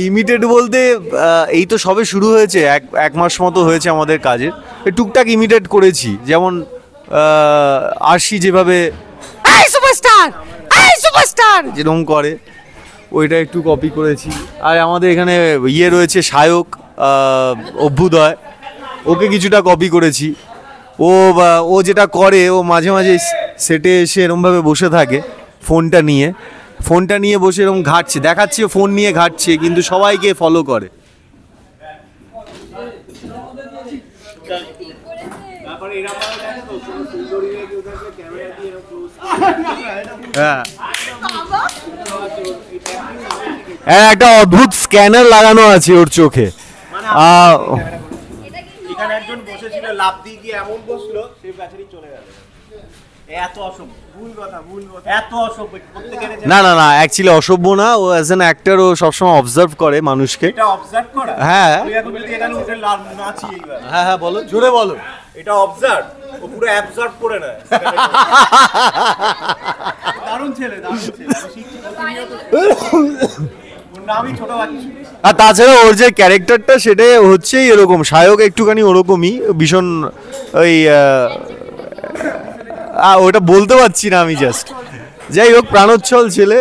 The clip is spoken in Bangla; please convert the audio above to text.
ইমিটেট বলতে এই তো সবে শুরু হয়েছে, এক মাস মতো হয়েছে আমাদের কাজের। টুকটাক ইমিটেট করেছি, যেমন আরশি যেভাবে সুপারস্টার যেরকম করে ওইটা একটু কপি করেছি। আর আমাদের এখানে ইয়ে রয়েছে সায়ক অভ্যুদয়, ওকে কিছুটা কপি করেছি। ও যেটা করে, ও মাঝে মাঝে সেটে এসে এরমভাবে বসে থাকে ফোনটা নিয়ে বসে এরকম ঘাটছে, দেখাচ্ছে ফোন নিয়ে ঘাটছে, কিন্তু সবাইকে ফলো করে। হ্যাঁ, একটা অদ্ভুত স্ক্যানার লাগানো আছে ওর চোখে। এখানে একজন বসেছিল, লাফ দিয়ে গিয়ে এমন বসলো, সে বেচারি চলে গেল। এত অসভ্য, ভুল কথা, এত অসভ্য। না না না, অ্যাকচুয়ালি অসভ্য না, ও অ্যাজ অ্যান অ্যাক্টর ও সবসময় অবজার্ভ করে মানুষকে। এটা অবজার্ভ করা? হ্যাঁ। তুই এখন যদি এখানে উঠে নাচি এইবার। হ্যাঁ হ্যাঁ, বলো, জোরে বলো। এটা অবজার্ভ, ও পুরো অ্যাবজর্ব করে না। দারুণ ছেলে, দারুণ ছেলে। আমি শিখছি প্রতিনিয়ত। ওর নামই ছোট বাচ্চা। আর তাছাড়া ওর যে ক্যারেক্টারটা সেটা হচ্ছেই এরকম, সায়ক একটুখানি ওরকমই, ভীষণ ওই ওটা বলতে পারছি না আমি, জাস্ট যাই হোক, প্রাণোচ্ছল ছেলে।